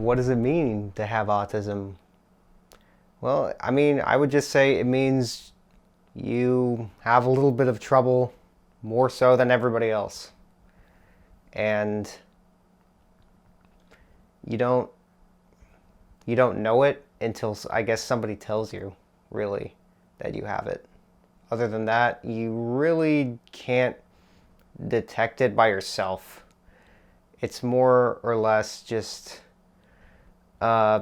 what does it mean to have autism? Well, I mean, I would just say it means you have a little bit of trouble, more so than everybody else. And you don't know it until, I guess, somebody tells you, really, that you have it. Other than that, you really can't detect it by yourself. It's more or less just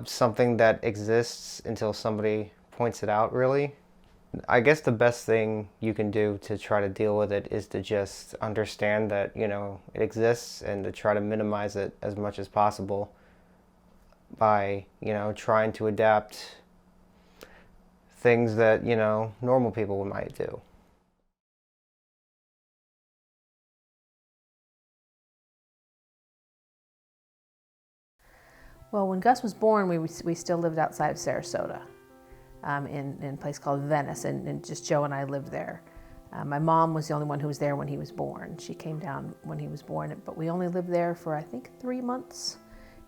something that exists until somebody points it out, really. I guess the best thing you can do to try to deal with it is to just understand that, it exists, and to try to minimize it as much as possible by, trying to adapt things that, normal people might do. Well, when Gus was born, we still lived outside of Sarasota, in a place called Venice, and just Joe and I lived there. My mom was the only one who was there when he was born. She came down when he was born, but we only lived there for, I think, 3 months,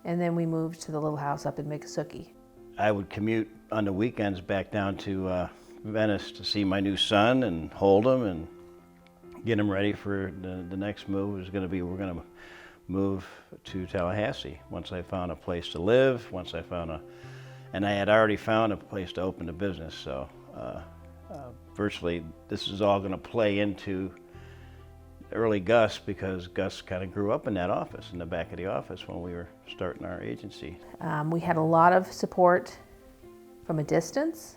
and then we moved to the little house up in Miccosukee. I would commute on the weekends back down to Venice to see my new son and hold him and get him ready for the next move. We're going to move to Tallahassee once I found a place to live, and I had already found a place to open a business, so virtually this is all going to play into early Gus, because Gus kind of grew up in that office, in the back of the office when we were starting our agency. We had a lot of support from a distance,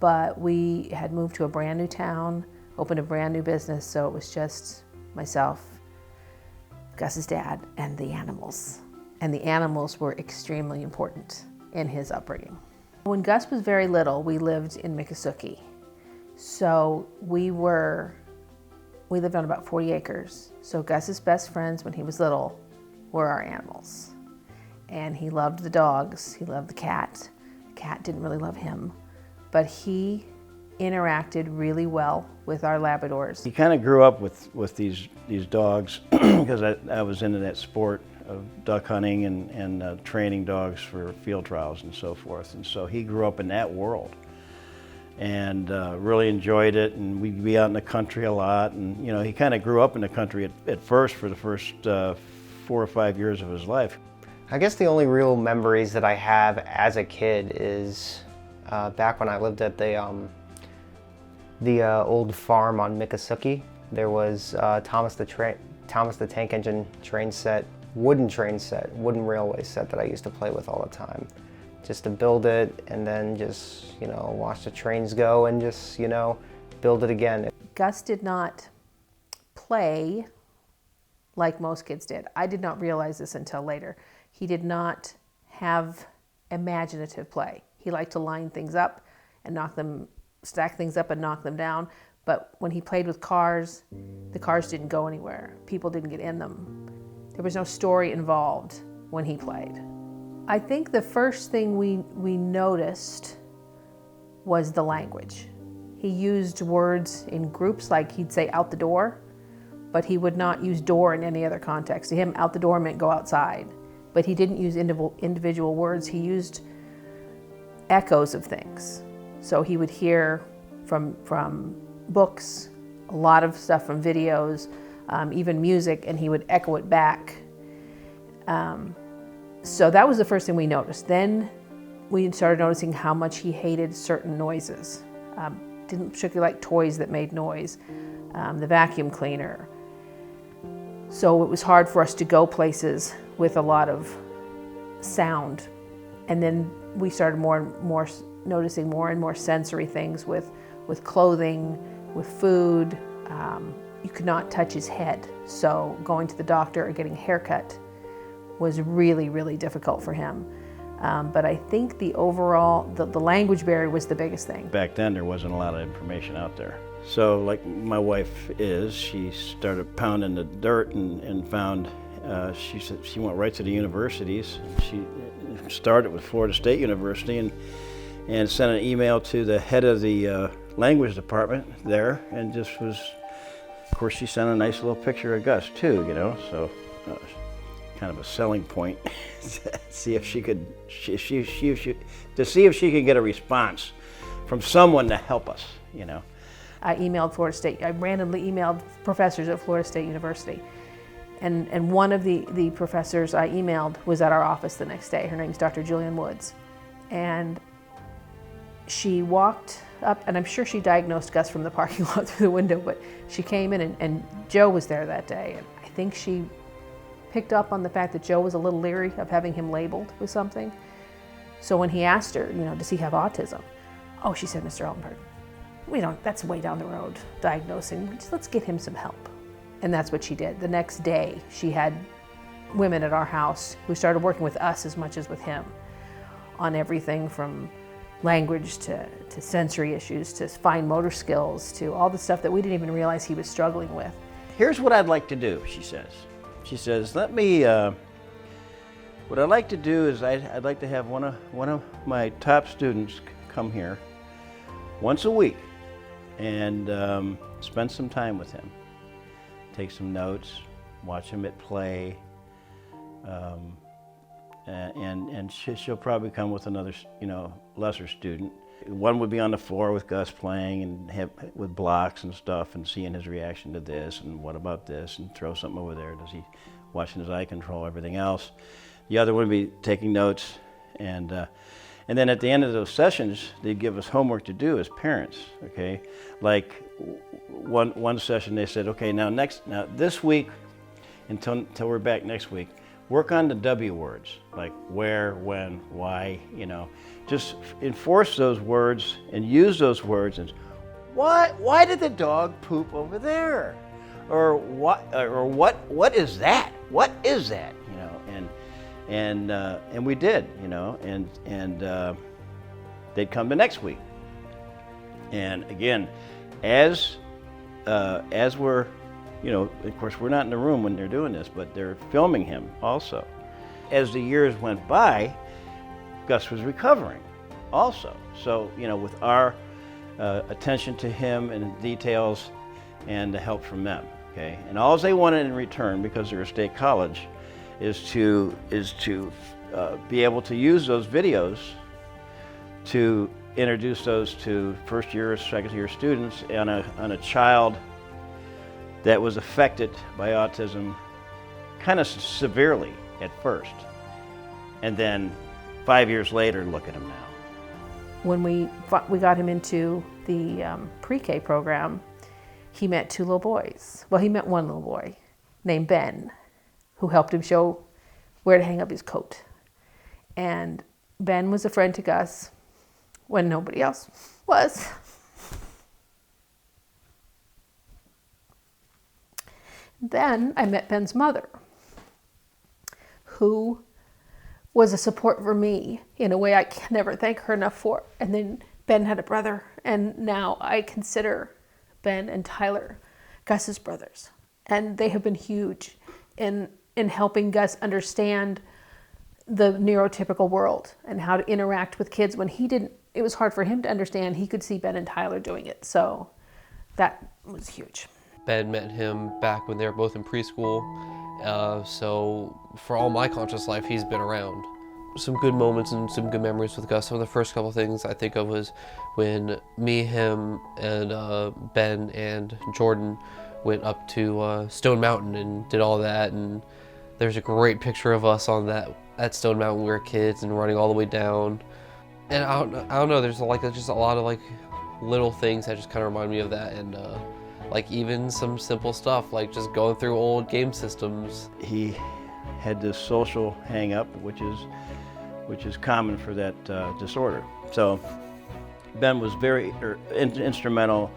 but we had moved to a brand new town, opened a brand new business, so it was just myself, Gus's dad, and the animals. And the animals were extremely important in his upbringing. When Gus was very little, we lived in Miccosukee. So we lived on about 40 acres. So Gus's best friends when he was little were our animals. And he loved the dogs, he loved the cat. The cat didn't really love him, but he interacted really well with our Labradors. He kind of grew up with these dogs because I was into that sport of duck hunting and training dogs for field trials and so forth. And so he grew up in that world and really enjoyed it, and we'd be out in the country a lot. And he kind of grew up in the country at first for the first 4 or 5 years of his life. I guess the only real memories that I have as a kid is back when I lived at the old farm on Miccosukee. There was Thomas the Tank Engine train set, wooden railway set that I used to play with all the time. Just to build it and then just, watch the trains go and just, build it again. Gus did not play like most kids did. I did not realize this until later. He did not have imaginative play. He liked to line things up and stack things up and knock them down. But when he played with cars, the cars didn't go anywhere. People didn't get in them. There was no story involved when he played. I think the first thing we noticed was the language. He used words in groups, like he'd say out the door, but he would not use door in any other context. To him, out the door meant go outside. But he didn't use individual words. He used echoes of things. So he would hear from books, a lot of stuff from videos, even music, and he would echo it back. So that was the first thing we noticed. Then we started noticing how much he hated certain noises. Didn't particularly like toys that made noise, the vacuum cleaner. So it was hard for us to go places with a lot of sound. And then we started noticing more and more sensory things with clothing, with food. You could not touch his head. So going to the doctor or getting a haircut was really, really difficult for him. But I think the language barrier was the biggest thing. Back then there wasn't a lot of information out there. So like my wife she started pounding the dirt and found, she said she went right to the universities. She started with Florida State University and sent an email to the head of the language department there, and of course she sent a nice little picture of Gus too, so kind of a selling point, see if she could, to see if she could get a response from someone to help us, you know. I emailed Florida State. I randomly emailed professors at Florida State University. And one of the professors I emailed was at our office the next day. Her name's Dr. Julian Woods. And she walked up, and I'm sure she diagnosed Gus from the parking lot through the window, but she came in and Joe was there that day. And I think she picked up on the fact that Joe was a little leery of having him labeled with something. So when he asked her, you know, does he have autism? Oh, she said, Mr. Altenburg, that's way down the road, diagnosing. Let's get him some help. And that's what she did. The next day, she had women at our house who started working with us as much as with him on everything from language to sensory issues, to fine motor skills, to all the stuff that we didn't even realize he was struggling with. Here's what I'd like to do, she says. She says, what I'd like to do is I'd like to have one of my top students come here once a week and spend some time with him. Take some notes, watch him at play, and she'll probably come with another, you know, lesser student. One would be on the floor with Gus playing and with blocks and stuff and seeing his reaction to this and what about this and throw something over there. Does he watching his eye control, everything else. The other would be taking notes and then at the end of those sessions, they'd give us homework to do as parents, okay? Like one session they said, okay, now this week, until we're back next week, work on the W words, like where, when, why, you know. Just enforce those words and use those words and why did the dog poop over there? Or what is that? What is that? You know, and we did, you know, and they'd come the next week. And again, as we're, you know, of course we're not in the room when they're doing this, but they're filming him also. As the years went by, Gus was recovering also. So, you know, with our attention to him and the details and the help from them, okay? And all they wanted in return, because they're a state college, is to be able to use those videos to introduce those to first year or second year students on a child that was affected by autism kind of severely at first. And then 5 years later, look at him now. When we got him into the pre-K program, he met two little boys. Well, he met one little boy named Ben, who helped him show where to hang up his coat. And Ben was a friend to Gus when nobody else was. Then I met Ben's mother, who was a support for me in a way I can never thank her enough for. And then Ben had a brother, and now I consider Ben and Tyler Gus's brothers. And they have been huge in helping Gus understand the neurotypical world and how to interact with kids when he didn't. It was hard for him to understand. He could see Ben and Tyler doing it. So that was huge. Ben met him back when they were both in preschool. So for all my conscious life, he's been around. Some good moments and some good memories with Gus. Some of the first couple things I think of was when me, him, and Ben and Jordan went up to Stone Mountain and did all that. And there's a great picture of us on at Stone Mountain. We were kids and running all the way down. And I don't know. There's just a lot of like little things that just kind of remind me of that. And like even some simple stuff like just going through old game systems. He had this social hang-up, which is common for that disorder. So Ben was very instrumental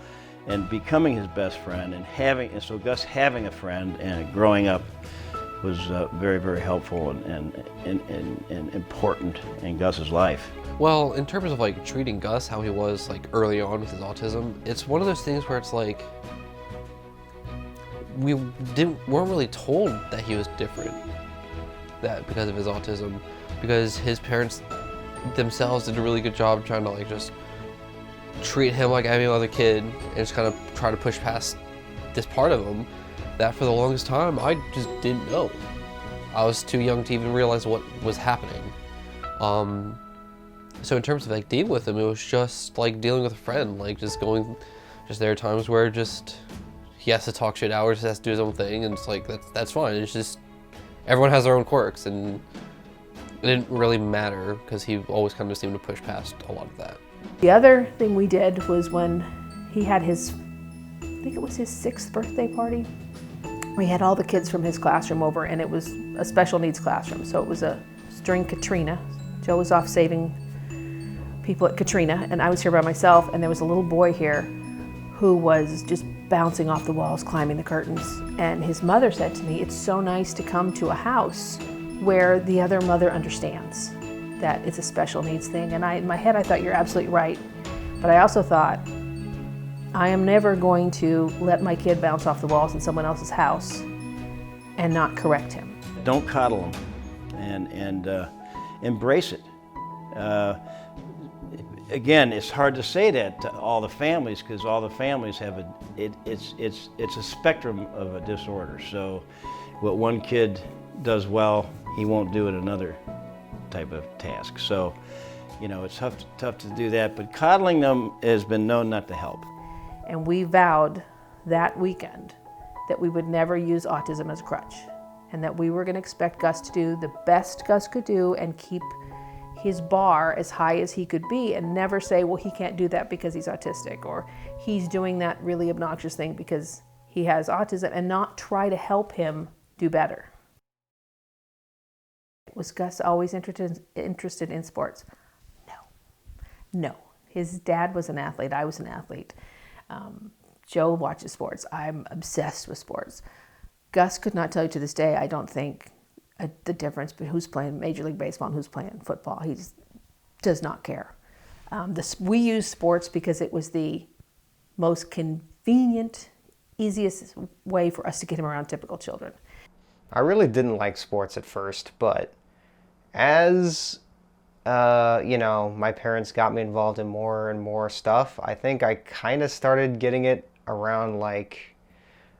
in becoming his best friend, and so Gus having a friend and growing up was very, very helpful and important in Gus's life. Well, in terms of like treating Gus how he was like early on with his autism, it's one of those things where it's like we weren't really told that he was different, that because of his autism, because his parents themselves did a really good job trying to like just treat him like any other kid and just kind of try to push past this part of him that for the longest time I just didn't know. I was too young to even realize what was happening. So in terms of like dealing with him, it was just like dealing with a friend, like just there are times where just he has to talk shit hours, he has to do his own thing, and it's like that's fine. It's just everyone has their own quirks, and it didn't really matter because he always kind of seemed to push past a lot of that. The other thing we did was when he had his, I think it was his 6th birthday party. We had all the kids from his classroom over, and it was a special needs classroom. So it was during Katrina. Joe was off saving people at Katrina, and I was here by myself, and there was a little boy here who was just bouncing off the walls, climbing the curtains. And his mother said to me, it's so nice to come to a house where the other mother understands that it's a special needs thing. And in my head, I thought, you're absolutely right. But I also thought, I am never going to let my kid bounce off the walls in someone else's house and not correct him. Don't coddle him, and embrace it. Again, it's hard to say that to all the families because all the families have it's a spectrum of a disorder. So what one kid does well, he won't do it another type of task. So, you know, it's tough to do that, but coddling them has been known not to help. And we vowed that weekend that we would never use autism as a crutch, and that we were going to expect Gus to do the best Gus could do and keep his bar as high as he could be, and never say, well, he can't do that because he's autistic, or he's doing that really obnoxious thing because he has autism, and not try to help him do better. Was Gus always interested in sports? No. His dad was an athlete. I was an athlete. Joe watches sports. I'm obsessed with sports. Gus could not tell you to this day, I don't think, the difference between who's playing Major League Baseball and who's playing football. He just does not care. We used sports because it was the most convenient, easiest way for us to get him around typical children. I really didn't like sports at first, but as you know, my parents got me involved in more and more stuff, I think I kind of started getting it around, like,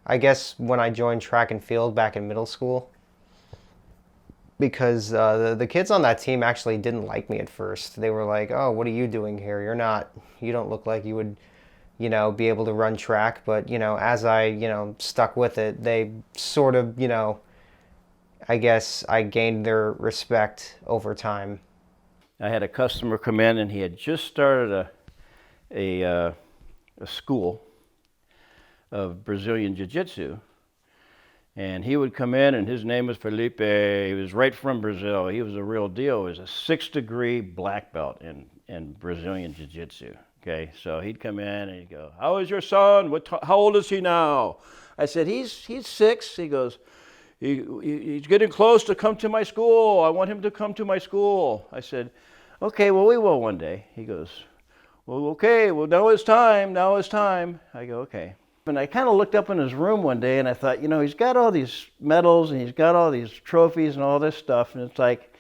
I guess when I joined track and field back in middle school, because the kids on that team actually didn't like me at first. They were like, oh, what are you doing here? You don't look like you would, you know, be able to run track. But, you know, as I, you know, stuck with it, they sort of, you know, I guess I gained their respect over time. I had a customer come in, and he had just started a school of Brazilian Jiu-Jitsu. And he would come in, and his name was Felipe. He was right from Brazil. He was a real deal. He was a 6th-degree black belt in Brazilian Jiu-Jitsu. Okay, so he'd come in and he'd go, "How is your son? How old is he now?" I said, "He's 6." He goes, he's getting close to come to my school. I want him to come to my school. I said, "Okay, well, we will one day." He goes, "Well, okay, well, now it's time. I go, "Okay." And I kind of looked up in his room one day, and I thought, you know, he's got all these medals, and he's got all these trophies and all this stuff, and it's like,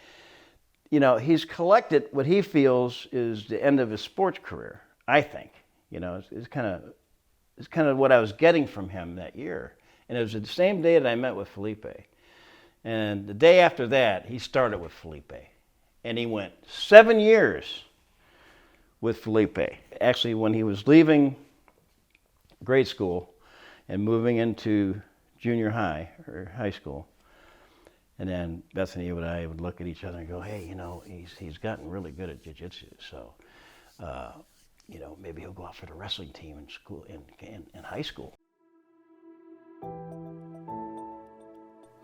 you know, he's collected what he feels is the end of his sports career, I think. You know, it's kind of what I was getting from him that year. And it was the same day that I met with Felipe. And the day after that, he started with Felipe. And he went 7 years with Felipe. Actually, when he was leaving grade school and moving into junior high or high school, and then Bethany and I would look at each other and go, "Hey, you know, he's gotten really good at jiu-jitsu, so you know, maybe he'll go out for the wrestling team in school, in high school."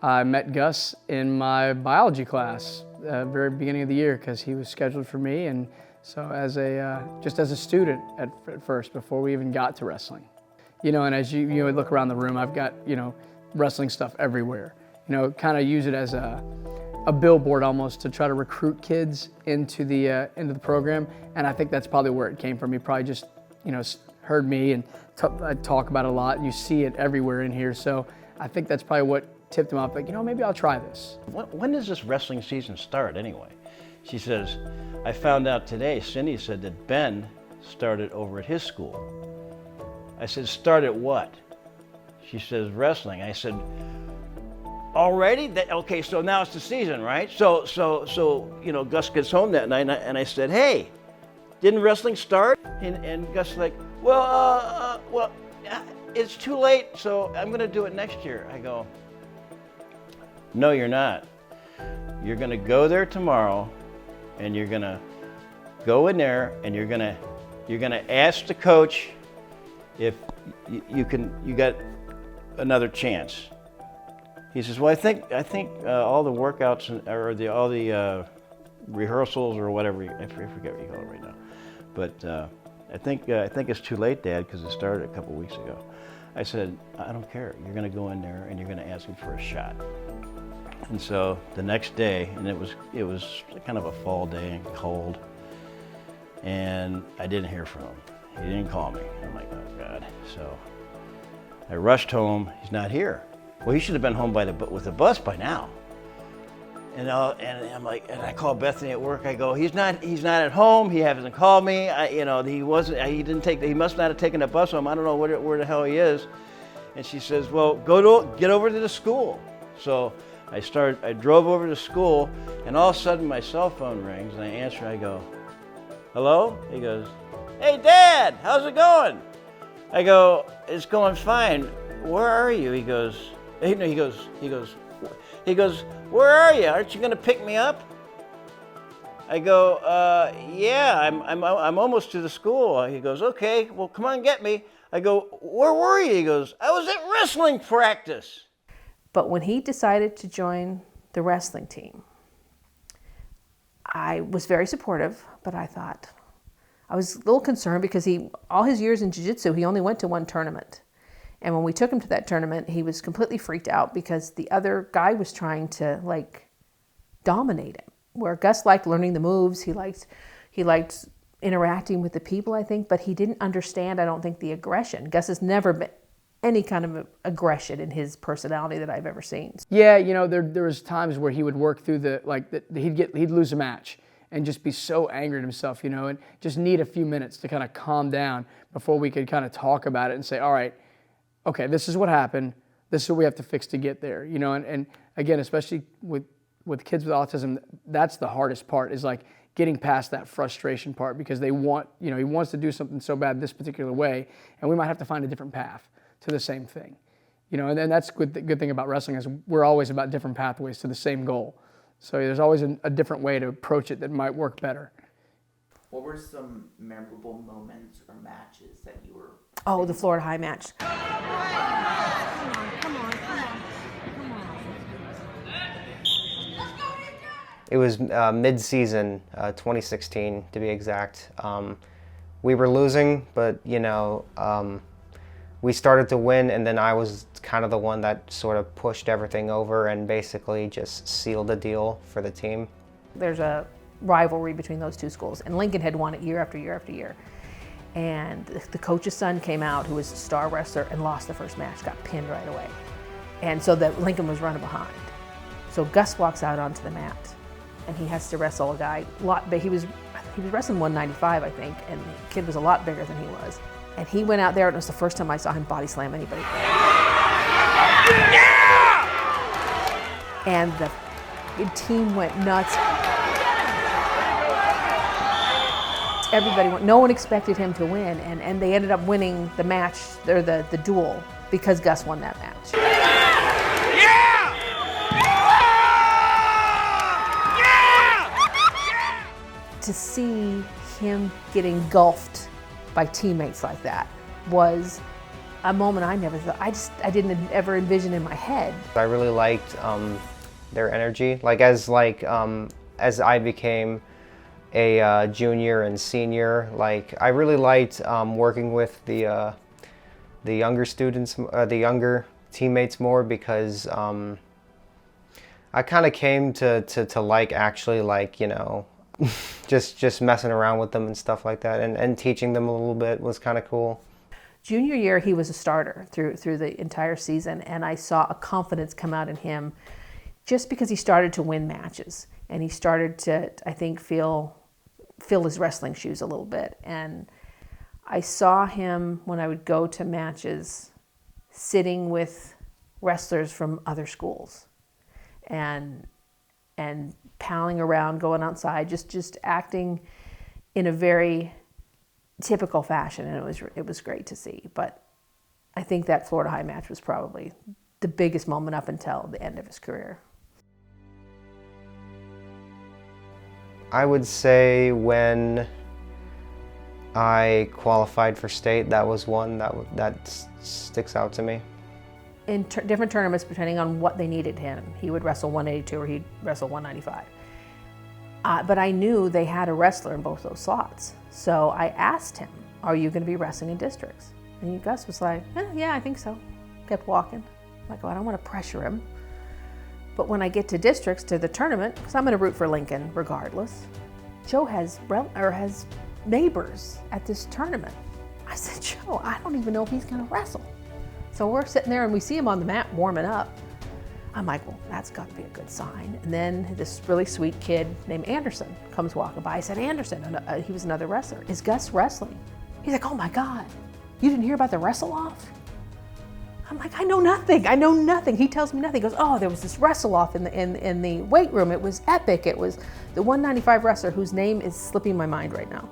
I met Gus in my biology class at the very beginning of the year because he was scheduled for me, and so as just as a student at first, before we even got to wrestling. You know, and as you look around the room, I've got, you know, wrestling stuff everywhere. You know, kind of use it as a billboard almost to try to recruit kids into the program, and I think that's probably where it came from. He probably just, you know, heard me and I talk about it a lot, and you see it everywhere in here. So I think that's probably what tipped him off, like, you know, maybe I'll try this. When does this wrestling season start anyway? She says, I found out today, Cindy said that Ben started over at his school. I said, start at what? She says, wrestling. I said, already? Okay, so now it's the season, right? So Gus gets home that night, and I said, hey, didn't wrestling start? And Gus is like, well, it's too late, so I'm gonna do it next year. I go, no, you're not. You're gonna go there tomorrow, and you're gonna go in there, and you're gonna ask the coach if you got another chance. He says, well, I think all the workouts or all the rehearsals or whatever, I forget what you call it right now, but I think it's too late, Dad, because it started a couple weeks ago. I said, I don't care. You're going to go in there and you're going to ask him for a shot. And so the next day, and it was kind of a fall day and cold, and I didn't hear from him. He didn't call me. I'm like, oh God. So I rushed home. He's not here. Well, he should have been home with the bus by now. And I'm like, and I called Bethany at work. I go, he's not at home. He hasn't called me. He must not have taken the bus home. I don't know where the hell he is. And she says, well, get over to the school. So I drove over to school, and all of a sudden my cell phone rings, and I answer. I go, hello? He goes, hey, Dad, how's it going? I go, it's going fine. Where are you? He goes, where are you? Aren't you going to pick me up? I go, yeah, I'm almost to the school. He goes, okay, well, come on, get me. I go, where were you? He goes, I was at wrestling practice. But when he decided to join the wrestling team, I was very supportive, but I was a little concerned because all his years in jiu-jitsu, he only went to one tournament. And when we took him to that tournament, he was completely freaked out because the other guy was trying to dominate him. Where Gus liked learning the moves, he liked interacting with the people, I think, but he didn't understand, I don't think, the aggression. Gus has never been any kind of aggression in his personality that I've ever seen. Yeah, there was times where he would work through he'd lose a match and just be so angry at himself, and just need a few minutes to kind of calm down before we could kind of talk about it and say, all right, okay, this is what happened. This is what we have to fix to get there, and again, especially with kids with autism, that's the hardest part, is getting past that frustration part, because he wants to do something so bad this particular way, and we might have to find a different path to the same thing, and that's the good thing about wrestling, is we're always about different pathways to the same goal. So there's always a different way to approach it that might work better. What were some memorable moments or matches that you were... Oh, the Florida High match. Come on. It was mid-season, 2016 to be exact. We were losing, but we started to win, and then I was kind of the one that sort of pushed everything over and basically just sealed the deal for the team. There's a rivalry between those two schools, and Lincoln had won it year after year after year. And the coach's son came out, who was a star wrestler, and lost the first match, got pinned right away. And so that Lincoln was running behind. So Gus walks out onto the mat, and he has to wrestle a guy. He was wrestling 195, I think, and the kid was a lot bigger than he was. And he went out there, and it was the first time I saw him body slam anybody. Yeah! And the team went nuts. No one expected him to win, and they ended up winning the match, or the duel, because Gus won that match. To see him get engulfed by teammates like that was a moment I never thought, I didn't ever envision in my head. I really liked their energy. As I became a junior and senior, I really liked working with the younger students, the younger teammates more, because I kind of came to like actually just messing around with them and stuff like that, and teaching them a little bit was kind of cool. Junior year, he was a starter through the entire season, and I saw a confidence come out in him just because he started to win matches, and he started to, I think, fill his wrestling shoes a little bit. And I saw him, when I would go to matches, sitting with wrestlers from other schools and palling around, going outside, just acting in a very typical fashion, and it was great to see. But I think that Florida High match was probably the biggest moment up until the end of his career. I would say when I qualified for state, that was one that sticks out to me. In different tournaments, depending on what they needed him, he would wrestle 182 or he'd wrestle 195. But I knew they had a wrestler in both those slots. So I asked him, are you going to be wrestling in districts? And Gus was like, yeah, I think so. Kept walking. I'm like, oh, I don't want to pressure him. But when I get to districts, to the tournament, because I'm going to root for Lincoln regardless, Joe has neighbors at this tournament. I said, Joe, I don't even know if he's going to wrestle. So we're sitting there and we see him on the mat warming up. I'm like, well, that's got to be a good sign. And then this really sweet kid named Anderson comes walking by. I said, Anderson, he was another wrestler. Is Gus wrestling? He's like, oh my God, you didn't hear about the wrestle-off? I'm like, I know nothing. He tells me nothing. He goes, oh, there was this wrestle-off in the weight room. It was epic. It was the 195 wrestler whose name is slipping my mind right now.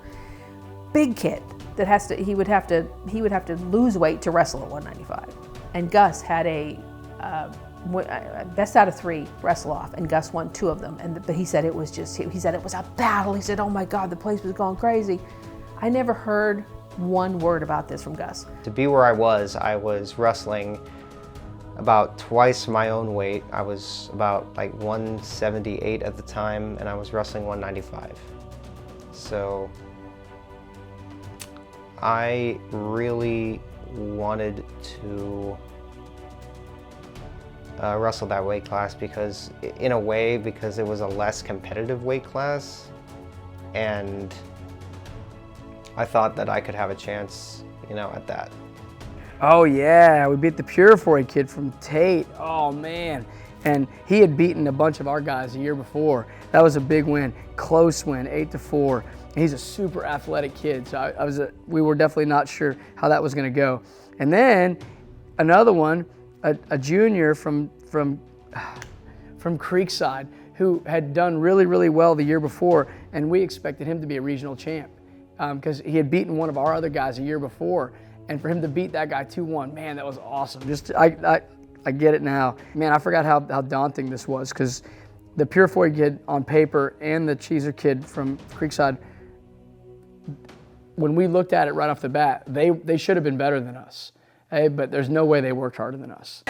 Big kid that he would have to lose weight to wrestle at 195. And Gus had a best out of 3 wrestle-off, and Gus won 2 of them. But he said it was a battle. He said, oh my God, the place was going crazy. I never heard one word about this from Gus. To be where I was wrestling about twice my own weight. I was about like 178 at the time, and I was wrestling 195. So I really wanted to wrestle that weight class because it was a less competitive weight class, and I thought that I could have a chance, at that. Oh yeah, we beat the Purifoy kid from Tate. Oh man. And he had beaten a bunch of our guys the year before. That was a big win, close win, 8-4. And he's a super athletic kid, so we were definitely not sure how that was gonna go. And then another one, a junior from Creekside who had done really, really well the year before, and we expected him to be a regional champ because he had beaten one of our other guys a year before, and for him to beat that guy 2-1, man, that was awesome. I get it now. Man, I forgot how daunting this was, because the Purifoy kid on paper and the Cheeser kid from Creekside, when we looked at it right off the bat, they should have been better than us. Hey, but there's no way they worked harder than us.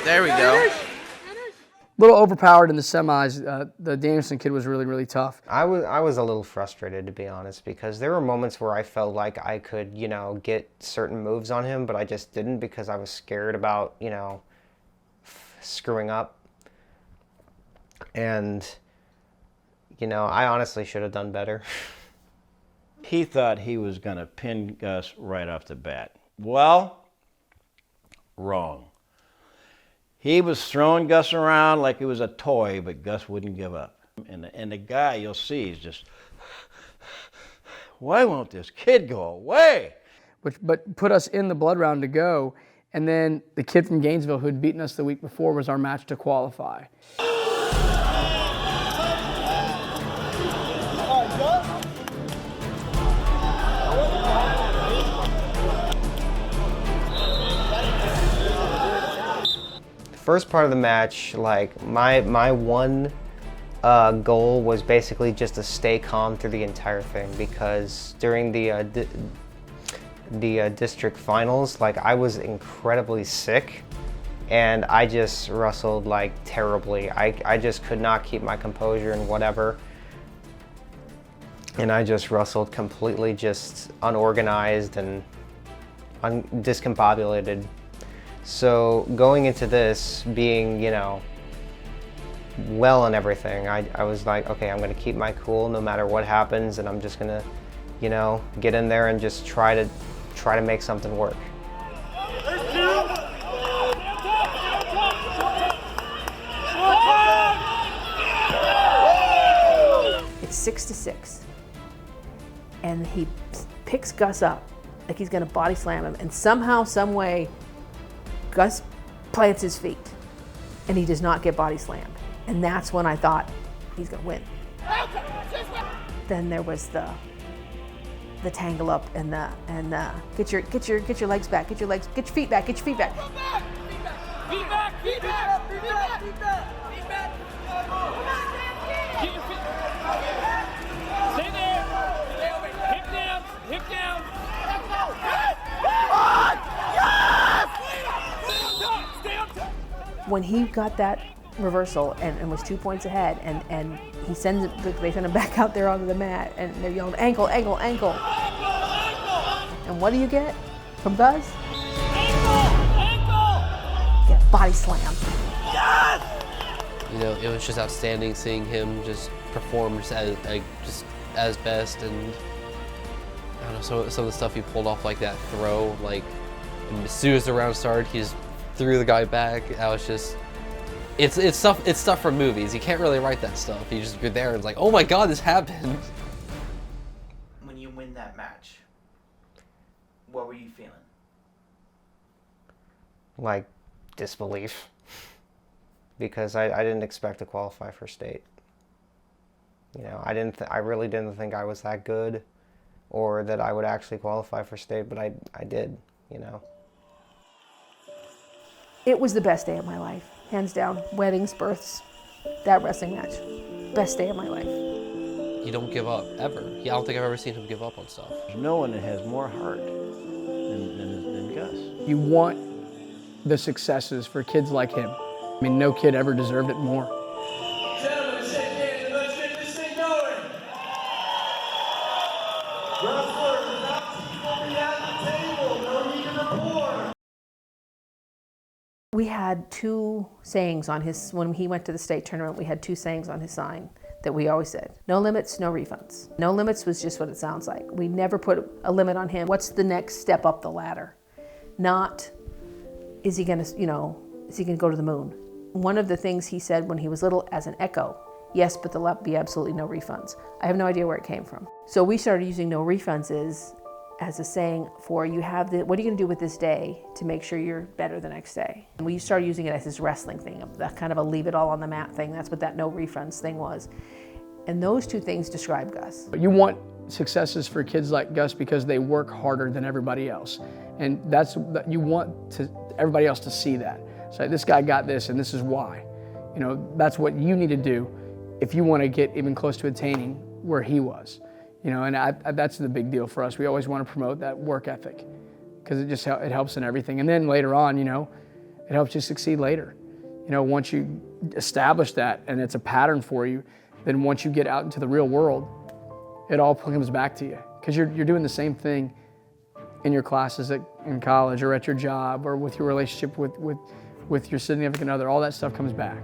There we go. A little overpowered in the semis. The Danielson kid was really, really tough. I was a little frustrated, to be honest, because there were moments where I felt like I could, get certain moves on him, but I just didn't because I was scared about, screwing up. And, I honestly should have done better. He thought he was going to pin Gus right off the bat. Well, wrong. He was throwing Gus around like it was a toy, but Gus wouldn't give up. And the guy, you'll see, is just, why won't this kid go away? But put us in the blood round to go, and then the kid from Gainesville who had beaten us the week before was our match to qualify. First part of the match, like my one goal was basically just to stay calm through the entire thing, because during the district finals, like, I was incredibly sick and I just wrestled like terribly. I just could not keep my composure and whatever, and I just wrestled completely just unorganized and discombobulated. So going into this, being, well and everything, I was like, okay, I'm going to keep my cool no matter what happens, and I'm just going to, get in there and just try to make something work. It's 6-6, and he picks Gus up like he's going to body slam him, and somehow, some way, Gus plants his feet, and he does not get body slammed. And that's when I thought, he's gonna win. Then there was the tangle up and the get your legs back, get your feet back, get your feet back. Feet back! Feet back! Feet back! Feet back! Feet back! Get your feet. Stay there. Hip down. Hip down. Stay on top. When he got that reversal and was 2 points ahead, and he sends it, they send him back out there onto the mat, and they're yelling ankle, ankle, ankle. And what do you get from Gus? Get body slammed. You know, it was just outstanding seeing him just perform just as best, and I don't know, some of the stuff he pulled off, like that throw, like as soon as the round started, he just threw the guy back. I was just, it's stuff from movies. You can't really write that stuff. You're there and it's like, oh my God, this happened. When you win that match, what were you feeling? Like disbelief, because I didn't expect to qualify for state. You know, I really didn't think I was that good, or that I would actually qualify for state, but I did, you know. It was the best day of my life, hands down. Weddings, births, that wrestling match, best day of my life. You don't give up, ever. I don't think I've ever seen him give up on stuff. There's no one that has more heart than Gus. You want the successes for kids like him. I mean, no kid ever deserved it more. Gentlemen, shake hands and let's get this thing going. Wrestlers, not people behind the table. No need to report. We had two sayings on his, when he went to the state tournament, we had two sayings on his sign that we always said. No limits, no refunds. No limits was just what it sounds like. We never put a limit on him. What's the next step up the ladder? Not, is he gonna go to the moon? One of the things he said when he was little as an echo, yes, but there'll be absolutely no refunds. I have no idea where it came from. So we started using no refunds as a saying for what are you gonna do with this day to make sure you're better the next day? And we started using it as this wrestling thing, that kind of a leave it all on the mat thing. That's what that no refunds thing was. And those two things describe Gus. You want successes for kids like Gus because they work harder than everybody else. And you want everybody else to see that. So this guy got this and this is why. You know, that's what you need to do if you want to get even close to attaining where he was. You know, and that's the big deal for us. We always want to promote that work ethic because it helps in everything. And then later on, you know, it helps you succeed later. You know, once you establish that and it's a pattern for you, then once you get out into the real world, it all comes back to you because you're doing the same thing in your classes in college or at your job or with your relationship with your significant other. All that stuff comes back.